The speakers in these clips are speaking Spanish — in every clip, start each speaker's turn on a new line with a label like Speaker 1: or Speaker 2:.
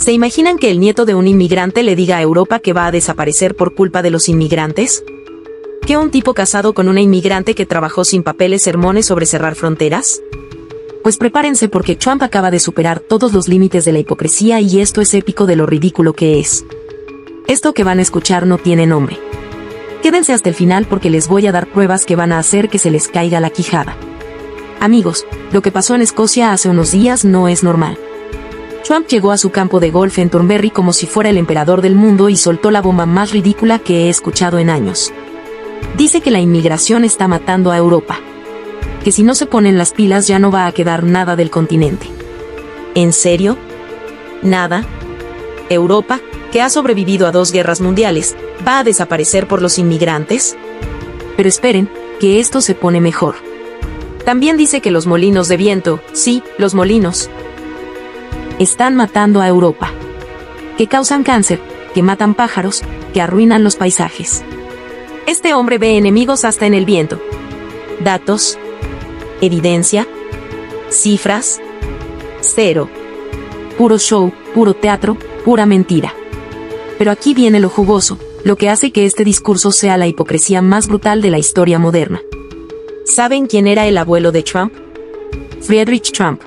Speaker 1: ¿Se imaginan que el nieto de un inmigrante le diga a Europa que va a desaparecer por culpa de los inmigrantes? ¿Que un tipo casado con una inmigrante que trabajó sin papeles sermones sobre cerrar fronteras? Pues prepárense porque Trump acaba de superar todos los límites de la hipocresía y esto es épico de lo ridículo que es. Esto que van a escuchar no tiene nombre. Quédense hasta el final porque les voy a dar pruebas que van a hacer que se les caiga la quijada. Amigos, lo que pasó en Escocia hace unos días no es normal. Trump llegó a su campo de golf en Thornbury como si fuera el emperador del mundo y soltó la bomba más ridícula que he escuchado en años. Dice que la inmigración está matando a Europa. Que si no se ponen las pilas ya no va a quedar nada del continente. ¿En serio? ¿Nada? ¿Europa, que ha sobrevivido a 2 guerras mundiales, va a desaparecer por los inmigrantes? Pero esperen, que esto se pone mejor. También dice que los molinos de viento, sí, los molinos, están matando a Europa. Que causan cáncer, que matan pájaros, que arruinan los paisajes. Este hombre ve enemigos hasta en el viento. Datos, evidencia, cifras, cero. Puro show, puro teatro, pura mentira. Pero aquí viene lo jugoso, lo que hace que este discurso sea la hipocresía más brutal de la historia moderna. ¿Saben quién era el abuelo de Trump? Friedrich Trump.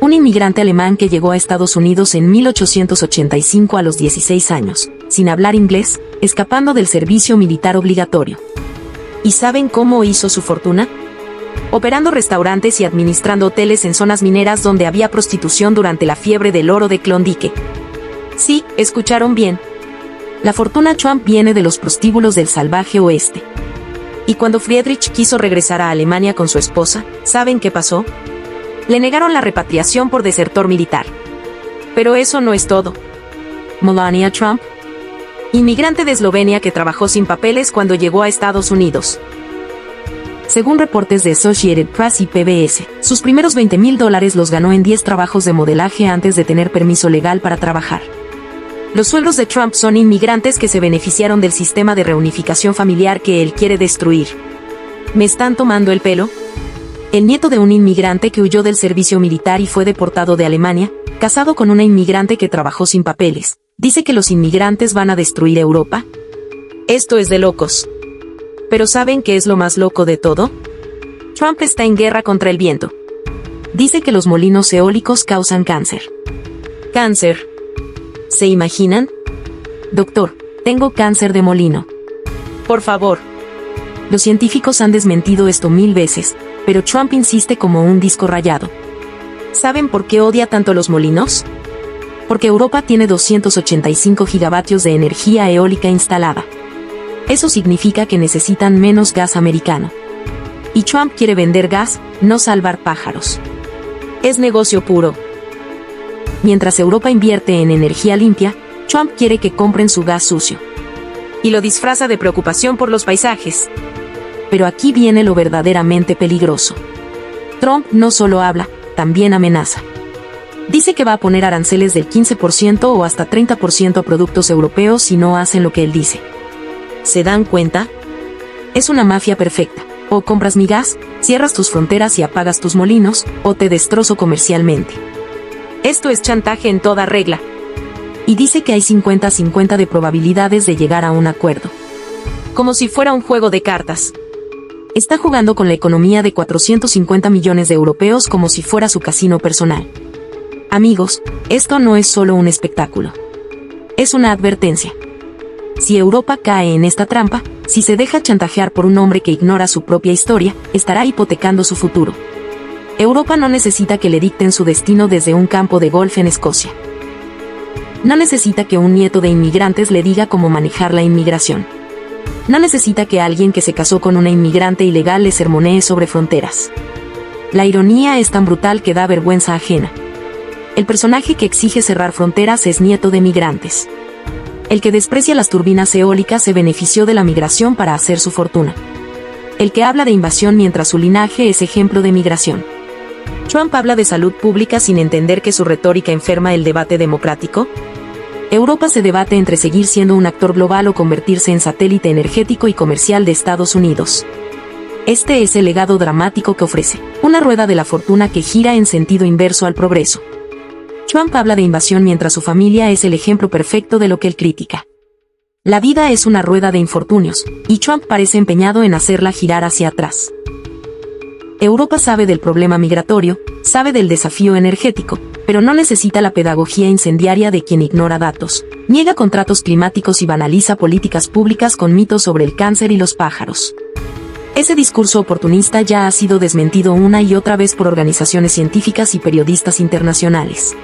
Speaker 1: Un inmigrante alemán que llegó a Estados Unidos en 1885 a los 16 años, sin hablar inglés, escapando del servicio militar obligatorio. ¿Y saben cómo hizo su fortuna? Operando restaurantes y administrando hoteles en zonas mineras donde había prostitución durante la fiebre del oro de Klondike. Sí, escucharon bien. La fortuna Trump viene de los prostíbulos del salvaje oeste. Y cuando Friedrich quiso regresar a Alemania con su esposa, ¿saben qué pasó? Le negaron la repatriación por desertor militar. Pero eso no es todo. Melania Trump, inmigrante de Eslovenia que trabajó sin papeles cuando llegó a Estados Unidos. Según reportes de Associated Press y PBS, sus primeros $20,000 los ganó en 10 trabajos de modelaje antes de tener permiso legal para trabajar. Los suegros de Trump son inmigrantes que se beneficiaron del sistema de reunificación familiar que él quiere destruir. ¿Me están tomando el pelo? El nieto de un inmigrante que huyó del servicio militar y fue deportado de Alemania, casado con una inmigrante que trabajó sin papeles, dice que los inmigrantes van a destruir Europa. Esto es de locos. ¿Pero saben qué es lo más loco de todo? Trump está en guerra contra el viento. Dice que los molinos eólicos causan cáncer. ¿Cáncer? ¿Se imaginan? Doctor, tengo cáncer de molino. Por favor. Los científicos han desmentido esto 1000 veces, pero Trump insiste como un disco rayado. ¿Saben por qué odia tanto los molinos? Porque Europa tiene 285 gigavatios de energía eólica instalada. Eso significa que necesitan menos gas americano. Y Trump quiere vender gas, no salvar pájaros. Es negocio puro. Mientras Europa invierte en energía limpia, Trump quiere que compren su gas sucio. Y lo disfraza de preocupación por los paisajes. Pero aquí viene lo verdaderamente peligroso. Trump no solo habla, también amenaza. Dice que va a poner aranceles del 15% o hasta 30% a productos europeos si no hacen lo que él dice. ¿Se dan cuenta? Es una mafia perfecta. O compras mi gas, cierras tus fronteras y apagas tus molinos, o te destrozo comercialmente. Esto es chantaje en toda regla. Y dice que hay 50-50 de probabilidades de llegar a un acuerdo. Como si fuera un juego de cartas. Está jugando con la economía de 450 millones de europeos como si fuera su casino personal. Amigos, esto no es solo un espectáculo. Es una advertencia. Si Europa cae en esta trampa, si se deja chantajear por un hombre que ignora su propia historia, estará hipotecando su futuro. Europa no necesita que le dicten su destino desde un campo de golf en Escocia. No necesita que un nieto de inmigrantes le diga cómo manejar la inmigración. No necesita que alguien que se casó con una inmigrante ilegal le sermonee sobre fronteras. La ironía es tan brutal que da vergüenza ajena. El personaje que exige cerrar fronteras es nieto de migrantes. El que desprecia las turbinas eólicas se benefició de la migración para hacer su fortuna. El que habla de invasión mientras su linaje es ejemplo de migración. Trump habla de salud pública sin entender que su retórica enferma el debate democrático. Europa se debate entre seguir siendo un actor global o convertirse en satélite energético y comercial de Estados Unidos. Este es el legado dramático que ofrece, una rueda de la fortuna que gira en sentido inverso al progreso. Trump habla de invasión mientras su familia es el ejemplo perfecto de lo que él critica. La vida es una rueda de infortunios, y Trump parece empeñado en hacerla girar hacia atrás. Europa sabe del problema migratorio, sabe del desafío energético, pero no necesita la pedagogía incendiaria de quien ignora datos, niega contratos climáticos y banaliza políticas públicas con mitos sobre el cáncer y los pájaros. Ese discurso oportunista ya ha sido desmentido una y otra vez por organizaciones científicas y periodistas internacionales.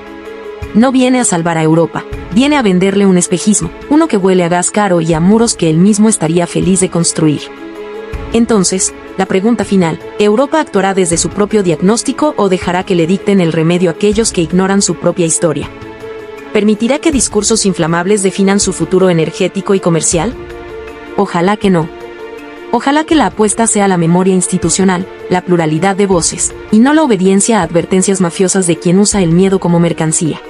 Speaker 1: No viene a salvar a Europa, viene a venderle un espejismo, uno que huele a gas caro y a muros que él mismo estaría feliz de construir. Entonces, la pregunta final, ¿Europa actuará desde su propio diagnóstico o dejará que le dicten el remedio aquellos que ignoran su propia historia? ¿Permitirá que discursos inflamables definan su futuro energético y comercial? Ojalá que no. Ojalá que la apuesta sea la memoria institucional, la pluralidad de voces, y no la obediencia a advertencias mafiosas de quien usa el miedo como mercancía.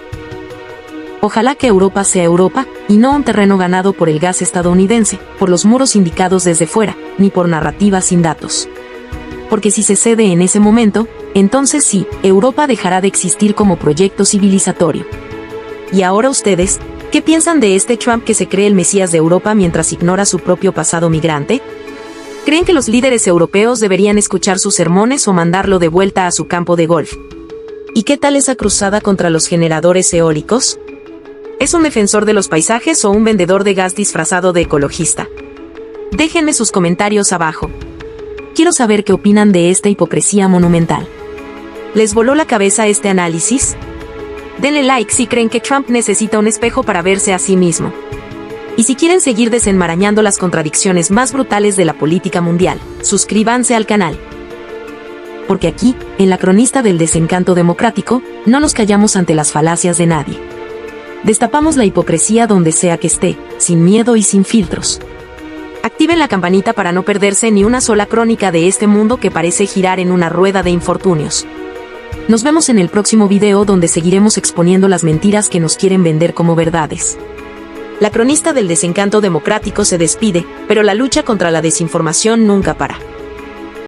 Speaker 1: Ojalá que Europa sea Europa, y no un terreno ganado por el gas estadounidense, por los muros indicados desde fuera, ni por narrativas sin datos. Porque si se cede en ese momento, entonces sí, Europa dejará de existir como proyecto civilizatorio. Y ahora ustedes, ¿qué piensan de este Trump que se cree el Mesías de Europa mientras ignora su propio pasado migrante? ¿Creen que los líderes europeos deberían escuchar sus sermones o mandarlo de vuelta a su campo de golf? ¿Y qué tal esa cruzada contra los generadores eólicos? ¿Es un defensor de los paisajes o un vendedor de gas disfrazado de ecologista? Déjenme sus comentarios abajo. Quiero saber qué opinan de esta hipocresía monumental. ¿Les voló la cabeza este análisis? Denle like si creen que Trump necesita un espejo para verse a sí mismo. Y si quieren seguir desenmarañando las contradicciones más brutales de la política mundial, suscríbanse al canal. Porque aquí, en la cronista del desencanto democrático, no nos callamos ante las falacias de nadie. Destapamos la hipocresía donde sea que esté, sin miedo y sin filtros. Activen la campanita para no perderse ni una sola crónica de este mundo que parece girar en una rueda de infortunios. Nos vemos en el próximo video donde seguiremos exponiendo las mentiras que nos quieren vender como verdades. La cronista del desencanto democrático se despide, pero la lucha contra la desinformación nunca para.